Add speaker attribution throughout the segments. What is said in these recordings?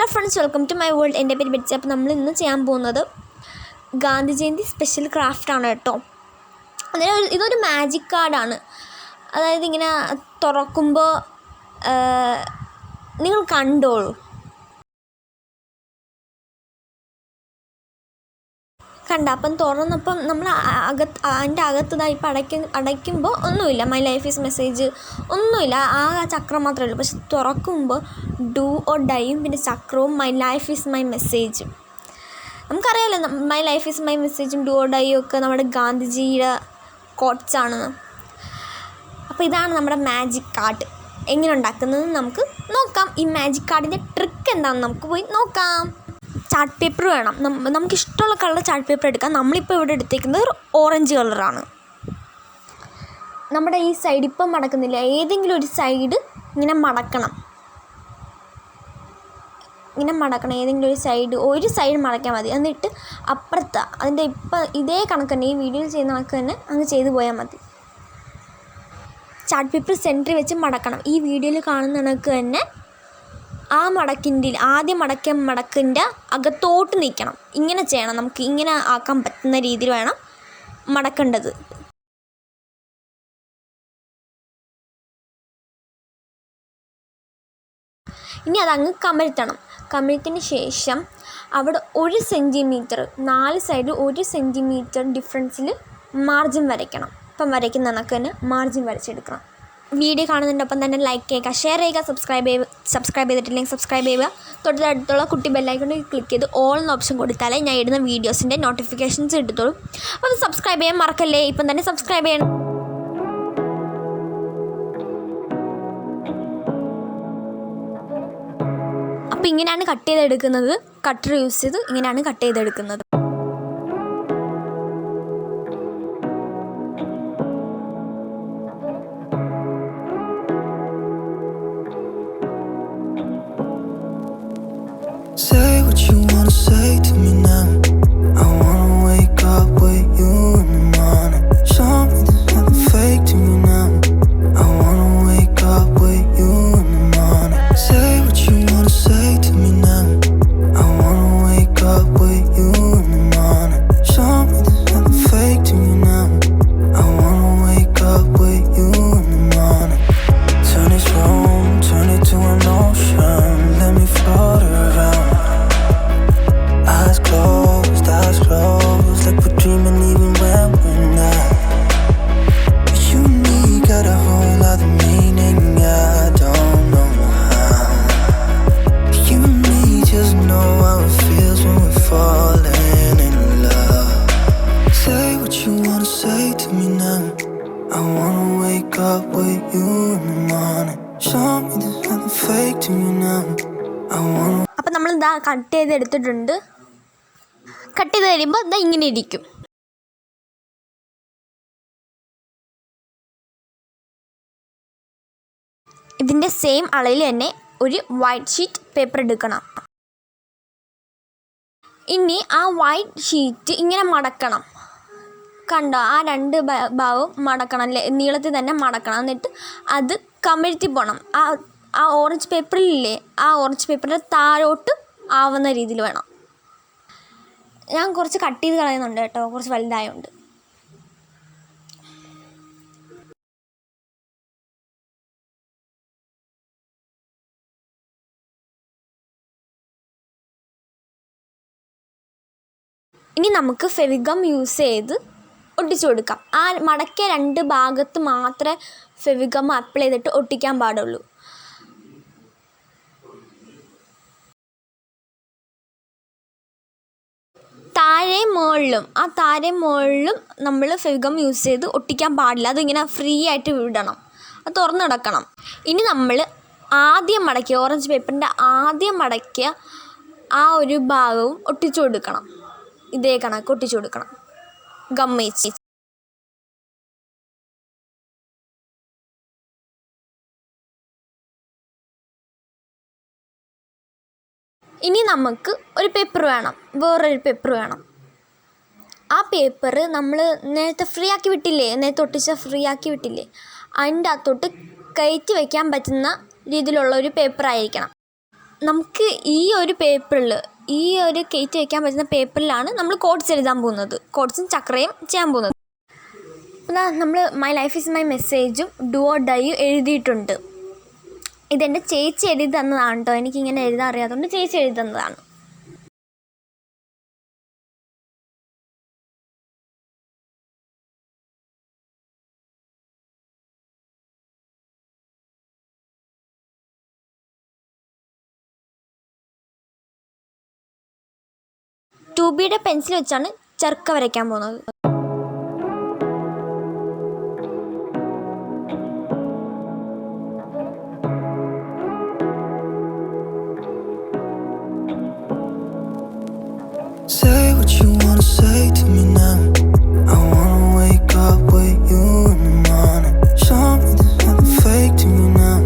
Speaker 1: Hello friends, welcome to my world. എൻ്റെ പേര് Betsy. അപ്പോൾ നമ്മൾ ഇന്ന് ചെയ്യാൻ പോകുന്നത് ഗാന്ധി ജയന്തി സ്പെഷ്യൽ ക്രാഫ്റ്റാണ് കേട്ടോ. അതായത് ഇതൊരു മാജിക് കാർഡാണ്. അതായത് ഇങ്ങനെ തുറക്കുമ്പോൾ നിങ്ങൾ കണ്ടോളൂ. അപ്പം തുറന്നപ്പം നമ്മൾ അതിൻ്റെ അകത്തതായി ഇപ്പം അടയ്ക്കുമ്പോൾ ഒന്നുമില്ല, മൈ ലൈഫ് ഈസ് മെസ്സേജ് ഒന്നുമില്ല, ആ ചക്രം മാത്രമേ ഉള്ളൂ. പക്ഷെ തുറക്കുമ്പോൾ ഡു ഓർ ഡൈയും പിന്നെ ചക്രവും മൈ ലൈഫ് ഈസ് മൈ മെസ്സേജും. നമുക്കറിയാമല്ലോ മൈ ലൈഫ് ഈസ് മൈ മെസ്സേജും ഡു ഓർ ഡൈയും ഒക്കെ നമ്മുടെ ഗാന്ധിജിയുടെ കോട്ട്സാണ്. അപ്പോൾ ഇതാണ് നമ്മുടെ മാജിക് കാർഡ്. എങ്ങനെ ഉണ്ടാക്കുന്നത് നമുക്ക് നോക്കാം. ഈ മാജിക് കാർഡിൻ്റെ ട്രിക്ക് എന്താണെന്ന് നമുക്ക് പോയി നോക്കാം. ചാർട്ട് പേപ്പർ വേണം. നമുക്കിഷ്ടമുള്ള കളർ ചാർട്ട് പേപ്പർ എടുക്കാം. നമ്മളിപ്പോൾ ഇവിടെ എടുത്തേക്കുന്നത് ഒരു ഓറഞ്ച് കളറാണ്. നമ്മുടെ ഈ സൈഡ് ഇപ്പം മടക്കുന്നില്ല, ഏതെങ്കിലും ഒരു സൈഡ് ഇങ്ങനെ മടക്കണം. ഏതെങ്കിലും ഒരു സൈഡ് മടക്കാൻ മതി. എന്നിട്ട് അപ്പുറത്ത് അതിൻ്റെ ഇപ്പം ഇതേ കണക്ക് തന്നെ, ഈ വീഡിയോയിൽ ചെയ്യുന്ന കണക്ക് തന്നെ അങ്ങ് ചെയ്തു പോയാൽ മതി. ചാർട്ട് പേപ്പർ സെൻറ്ററിൽ വെച്ച് മടക്കണം. ഈ വീഡിയോയിൽ കാണുന്ന കണക്ക് തന്നെ ആ ആദ്യം മടക്കിൻ്റെ അകത്തോട്ട് നിൽക്കണം. ഇങ്ങനെ ചെയ്യണം. നമുക്ക് ഇങ്ങനെ ആക്കാൻ പറ്റുന്ന രീതിയിൽ വേണം മടക്കേണ്ടത്. ഇനി അതങ്ങ് കമഴ്ത്തണം. കമഴ്ത്തിന് ശേഷം അവിടെ 1 സെൻറ്റിമീറ്റർ 4 സൈഡ് 1 സെൻറ്റിമീറ്റർ ഡിഫറൻസിൽ മാർജിൻ വരയ്ക്കണം. ഇപ്പം വരയ്ക്കുന്ന കണക്ക് തന്നെ മാർജിൻ വരച്ചെടുക്കണം. വീഡിയോ കാണുന്നതിനൊപ്പം തന്നെ ലൈക്ക് ചെയ്യുക, ഷെയർ ചെയ്യുക, സബ്സ്ക്രൈബ് ചെയ്തിട്ടില്ലെങ്കിൽ സബ്സ്ക്രൈബ് ചെയ്യുക. തൊട്ടടുത്തുള്ള കുട്ടി ബെല്ലൈക്കണിൽ ക്ലിക്ക് ചെയ്ത് ഓൾ എന്ന ഓപ്ഷൻ കൊടുത്താലേ ഞാൻ ഇടുന്ന വീഡിയോസിൻ്റെ നോട്ടിഫിക്കേഷൻസ് കിട്ടത്തുള്ളൂ. അപ്പോൾ അത് സബ്സ്ക്രൈബ് ചെയ്യാൻ മറക്കല്ലേ. ഇപ്പം തന്നെ സബ്സ്ക്രൈബ് ചെയ്യണം. അപ്പോൾ ഇങ്ങനെയാണ് കട്ട് ചെയ്തെടുക്കുന്നത്. കട്ടർ യൂസ് ചെയ്ത് ഇങ്ങനെയാണ് കട്ട് ചെയ്തെടുക്കുന്നത്.
Speaker 2: Say what you wanna say to me now. I wanna wake up with you in the morning. Show me there's nothing fake to me now. I wanna wake up with you in the morning. Say what you wanna say to me now. I wanna wake up with you in the morning. Show me there's nothing fake to me now. I wanna wake up with you in the morning. Turn this room, turn it to an ocean. Let me float around. Eyes closed, like we're dreaming even when we're not. You and me got a whole other meaning, I don't know how. You and me just know how it feels when we're falling in love. Say what you wanna say to me now. I wanna wake up with you in the morning. Show me there's nothing fake to me now. I wanna.
Speaker 1: അപ്പം നമ്മൾ ഇതാ cut ചെയ്തെടുത്തിട്ടുണ്ട്. Cut ചെയ്ത് കഴിയുമ്പോൾ ഇതാ ഇങ്ങനെ ഇരിക്കും. ഇതിൻ്റെ സെയിം അളവിൽ തന്നെ ഒരു വൈറ്റ് ഷീറ്റ് പേപ്പർ എടുക്കണം. ഇനി ആ വൈറ്റ് ഷീറ്റ് ഇങ്ങനെ മടക്കണം. കണ്ടോ, ആ 2 ഭാഗവും മടക്കണം, നീളത്തിൽ തന്നെ മടക്കണം. എന്നിട്ട് അത് കമഴ്ത്തി പോകണം. ആ ഓറഞ്ച് പേപ്പറിലില്ലേ, ആ ഓറഞ്ച് പേപ്പറിൻ്റെ താഴോട്ട് ആവുന്ന രീതിയിൽ വേണം. ഞാൻ കുറച്ച് കട്ട് ചെയ്ത് കളയുന്നുണ്ട് കേട്ടോ, കുറച്ച് വലുതായതുകൊണ്ട്. ഇനി നമുക്ക് ഫെവിഗം യൂസ് ചെയ്ത് ഒട്ടിച്ചു കൊടുക്കാം. ആ മടക്കിയ 2 ഭാഗത്ത് മാത്രമേ ഫെവിഗം അപ്ലൈ ചെയ്തിട്ട് ഒട്ടിക്കാൻ പാടുള്ളൂ. താഴെ മുകളിലും നമ്മൾ ഫെവിഗം യൂസ് ചെയ്ത് ഒട്ടിക്കാൻ പാടില്ല. അതിങ്ങനെ ഫ്രീ ആയിട്ട് വിടണം, അത് തുറന്നിടക്കണം. ഇനി നമ്മൾ ആദ്യം മടക്കിയ ഓറഞ്ച് പേപ്പറിൻ്റെ ആദ്യം മടക്കിയ ആ ഒരു ഭാഗവും ഒട്ടിച്ചു കൊടുക്കണം. ഇതേ കണക്ക് ഒട്ടിച്ചു കൊടുക്കണം ഗമ്മേച്ച്. ഇനി നമുക്ക് ഒരു പേപ്പർ വേണം, വേറൊരു പേപ്പർ വേണം. ആ പേപ്പർ നമ്മൾ നേരത്തെ ഒട്ടിച്ച ഫ്രീ ആക്കി വിട്ടില്ലേ, അതിൻ്റെ അകത്തോട്ട് കയറ്റി വയ്ക്കാൻ പറ്റുന്ന രീതിയിലുള്ള ഒരു പേപ്പറായിരിക്കണം. നമുക്ക് ഈ ഒരു പേപ്പറിൽ, ഈ ഒരു കയറ്റി വയ്ക്കാൻ പറ്റുന്ന പേപ്പറിലാണ് നമ്മൾ കോട്ട്സ് എഴുതാൻ പോകുന്നത്, കോട്ട്സും ചക്രയും ചെയ്യാൻ പോകുന്നത്. അപ്പോൾ നമ്മൾ മൈ ലൈഫ് ഈസ് മൈ മെസ്സേജും ഡു ഓർ ഡൈയും എഴുതിയിട്ടുണ്ട്. ഇതെൻ്റെ ചേച്ചി എഴുതി തന്നതാണ് കേട്ടോ. എനിക്കിങ്ങനെ എഴുതാൻ അറിയാത്തതുകൊണ്ട് ചേച്ചി എഴുതി തന്നതാണ്. ടൂബിയുടെ പെൻസിൽ വെച്ചാണ് ചർക്ക വരയ്ക്കാൻ പോകുന്നത്.
Speaker 2: Say what you wanna say to me now. I wanna wake up with you in the morning. Show me there's nothing fake to me now.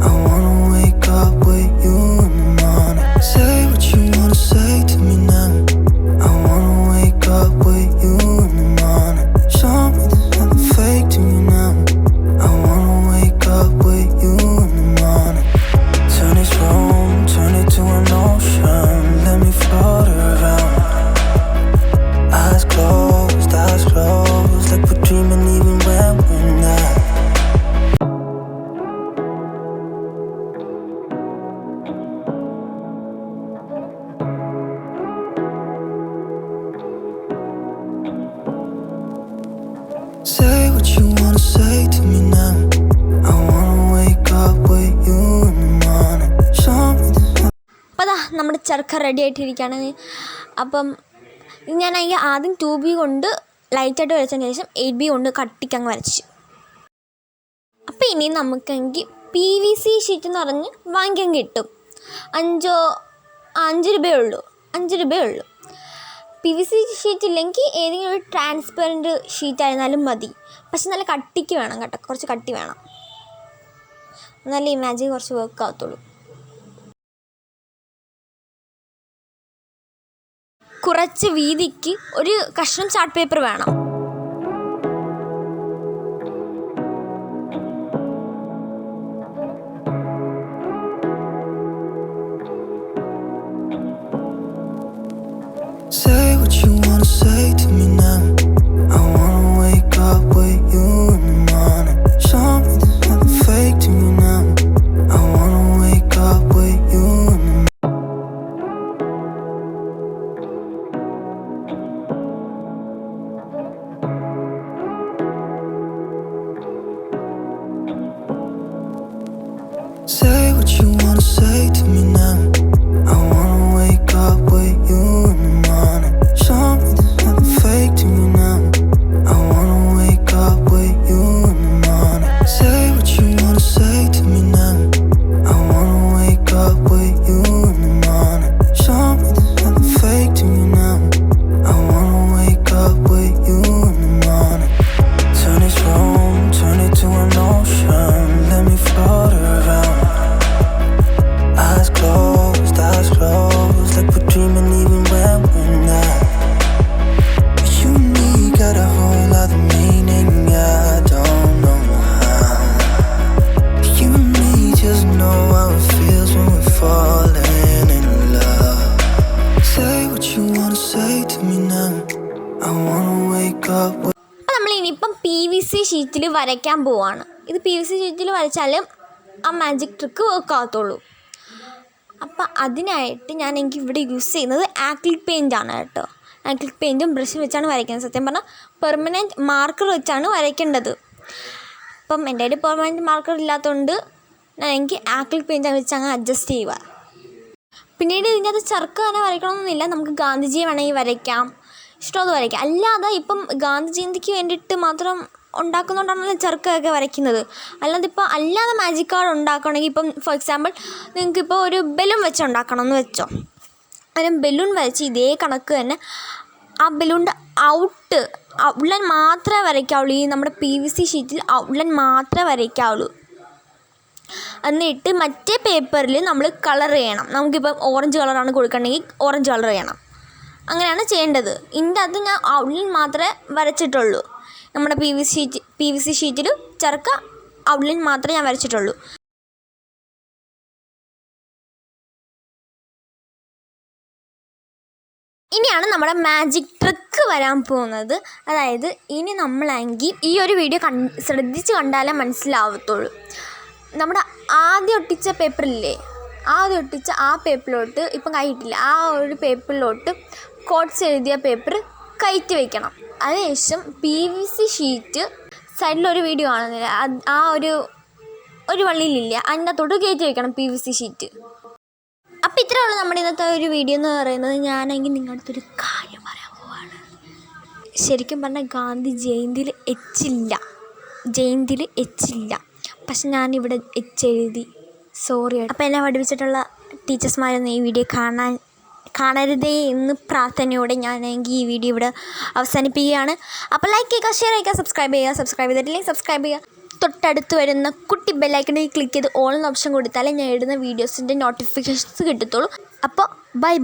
Speaker 2: I wanna wake up with you in the morning. Say what you wanna say to me now. I wanna wake up with you in the morning. Show me there's nothing fake to me now. I wanna wake up with you in the morning. Turn this room, turn it to an ocean. Let me float around. Eyes closed, like we're dreaming even when we're not. Say what you wanna say to me now. I wanna wake up with you in the morning. Show me this.
Speaker 1: അപ്പോൾ അതാ നമ്മുടെ ചർക്ക ready ആയിട്ടിരിക്കുകയാണ്. അപ്പം ഞാനെങ്കിൽ ആദ്യം 2B കൊണ്ട് ലൈറ്റായിട്ട് വരച്ചതിന് ശേഷം 8B കൊണ്ട് കട്ടിക്കങ്ങ് വരച്ച്. അപ്പോൾ ഇനി നമുക്കെങ്കിൽ PVC ഷീറ്റ് എന്ന് പറഞ്ഞ് വാങ്ങിക്കാൻ കിട്ടും. 5 രൂപയേ ഉള്ളൂ. PVC ഷീറ്റ് ഇല്ലെങ്കിൽ ഏതെങ്കിലും ഒരു ട്രാൻസ്പെറൻറ്റ് ഷീറ്റ് ആയിരുന്നാലും മതി. പക്ഷെ നല്ല കട്ടിക്ക് വേണം കേട്ടോ, കുറച്ച് കട്ടി വേണം, എന്നാലേ ഈ മാജിക് കുറച്ച് വർക്ക് ആകത്തുള്ളൂ. കുറച്ച് വീതിക്ക് ഒരു കഷ്ണം ചാർട്ട് പേപ്പർ വേണം.
Speaker 2: Say what you wanna say to me now. I wanna wake up with you in the morning. Show me there's nothing fake to me now. I wanna wake up with you in the morning. Say what you wanna say to me now. I wanna wake up with you in the morning. Show me there's nothing fake to me now. I wanna wake up with you in the morning. Say what you wanna say to me now. I wanna wake up with you in the morning. Show me there's nothing fake to me now. I wanna wake up with you in the morning. Turn this room, turn it to an ocean. Let me float around. Eyes closed, like we're dreaming even when we're not. You and me got a whole other meaning, I don't know how. You and me just know how it feels when we're falling in love. Say what you wanna say to me now. I wanna wake up with.
Speaker 1: അപ്പോൾ നമ്മൾ ഇനിയിപ്പം PVC ഷീറ്റിൽ വരയ്ക്കാൻ പോവാണ്. ഇത് PVC ഷീറ്റിൽ വരച്ചാലും ആ magic trick work ആകത്തുള്ളൂ. അപ്പം അതിനായിട്ട് എനിക്ക് ഇവിടെ യൂസ് ചെയ്യുന്നത് ആക്രിലിക് പെയിൻ്റാണ് കേട്ടോ. ആക്രിലിക് പെയിൻറ്റും ബ്രഷും വെച്ചാണ് വരയ്ക്കുന്നത്. സത്യം പറഞ്ഞാൽ പെർമനൻറ്റ് മാർക്കർ വെച്ചാണ് വരയ്ക്കേണ്ടത്. അപ്പം എൻ്റെ കയ്യിൽ പെർമനൻറ്റ് മാർക്കർ ഇല്ലാത്തതുകൊണ്ട് എനിക്ക് ആക്രിലിക് പെയിൻ്റ് വെച്ച് അങ്ങ് അഡ്ജസ്റ്റ് ചെയ്യുക. പിന്നീട് ഇതിനകത്ത് ചർക്ക തന്നെ വരയ്ക്കണമെന്നില്ല, നമുക്ക് ഗാന്ധിജിയെ വേണമെങ്കിൽ വരയ്ക്കാം, ഇഷ്ടമത് വരയ്ക്കാം. അല്ലാതെ ഇപ്പം ഗാന്ധി ജയന്തിക്ക് വേണ്ടിയിട്ട് മാത്രം ഉണ്ടാക്കുന്നതുകൊണ്ടാണല്ലോ ചർക്കയൊക്കെ വരയ്ക്കുന്നത്. അല്ലാതെ മാജിക് കാർഡ് ഉണ്ടാക്കണമെങ്കിൽ ഇപ്പം ഫോർ എക്സാമ്പിൾ നിങ്ങൾക്കിപ്പോൾ ഒരു ബലൂൺ വെച്ച് ഉണ്ടാക്കണം എന്ന് വെച്ചോ. അതിന് ബലൂൺ വരച്ച് ഇതേ കണക്ക് തന്നെ ആ ബലൂണിൻ്റെ ഔട്ട്ലൈൻ മാത്രമേ വരയ്ക്കാവുള്ളൂ. ഈ നമ്മുടെ PVC ഷീറ്റിൽ ഔട്ട്ലൈൻ മാത്രമേ വരയ്ക്കാവുള്ളൂ. എന്നിട്ട് മറ്റേ പേപ്പറിൽ നമ്മൾ കളർ ചെയ്യണം. നമുക്കിപ്പം ഓറഞ്ച് കളറാണ് കൊടുക്കണമെങ്കിൽ ഓറഞ്ച് കളർ ചെയ്യണം. അങ്ങനെയാണ് ചെയ്യേണ്ടത്. ഇതിൻ്റെ അത് ഞാൻ ഔട്ട്ലൈൻ മാത്രമേ വരച്ചിട്ടുള്ളൂ. നമ്മുടെ PVC ഷീറ്റിൽ ചർക്ക ഔട്ട്ലൈൻ മാത്രമേ ഞാൻ വരച്ചിട്ടുള്ളൂ. ഇനിയാണ് നമ്മുടെ മാജിക് ട്രിക്ക് വരാൻ പോകുന്നത്. അതായത് ഇനി നമ്മളെങ്കിൽ ഈ ഒരു വീഡിയോ ശ്രദ്ധിച്ച് കണ്ടാലേ മനസ്സിലാവത്തുള്ളൂ. നമ്മുടെ ആദ്യം ഒട്ടിച്ച പേപ്പറില്ലേ, ആദ്യം ഒട്ടിച്ച ആ പേപ്പറിലോട്ട് ഇപ്പം കൈയിട്ടില്ല, ആ ഒരു പേപ്പറിലോട്ട് കോട്ട്സ് എഴുതിയ പേപ്പർ കയറ്റി വയ്ക്കണം. അതിനുശേഷം PVC ഷീറ്റ് സൈഡിലൊരു വീഡിയോ കാണുന്നില്ല, ആ ഒരു വള്ളിയിലില്ല, അതിൻ്റെ അകത്തോട്ട് കയറ്റി വയ്ക്കണം PVC ഷീറ്റ്. അപ്പോൾ ഇത്രയേ ഉള്ളൂ നമ്മുടെ ഇന്നത്തെ ഒരു വീഡിയോ എന്ന് പറയുന്നത്. ഞാനെങ്കിൽ നിങ്ങളുടെ അടുത്തൊരു കാര്യം പറയാൻ പോവാണ്. ശരിക്കും പറഞ്ഞാൽ ഗാന്ധി ജയന്തിയിൽ എച്ചില്ല, പക്ഷെ ഞാനിവിടെ എഴുതി, സോറി. അപ്പോൾ എന്നെ പഠിപ്പിച്ചിട്ടുള്ള ടീച്ചേഴ്സ്മാരൊന്നും ഈ വീഡിയോ കാണരുതേ എന്ന് പ്രാർത്ഥനയോടെ ഞാനെങ്കിൽ ഈ വീഡിയോ ഇവിടെ അവസാനിപ്പിക്കുകയാണ്. അപ്പോൾ ലൈക്ക് ചെയ്യുക, ഷെയർ ചെയ്യുക, സബ്സ്ക്രൈബ് ചെയ്തിട്ടില്ലെങ്കിൽ സബ്സ്ക്രൈബ് ചെയ്യുക. തൊട്ടടുത്ത് വരുന്ന കുട്ടി ബെല്ലൈക്കണിൽ ക്ലിക്ക് ചെയ്ത് ഓൾ എന്ന ഓപ്ഷൻ കൊടുത്താലേ ഞാൻ ഇടുന്ന വീഡിയോസിൻ്റെ നോട്ടിഫിക്കേഷൻസ് കിട്ടത്തുള്ളൂ. അപ്പോൾ ബൈ.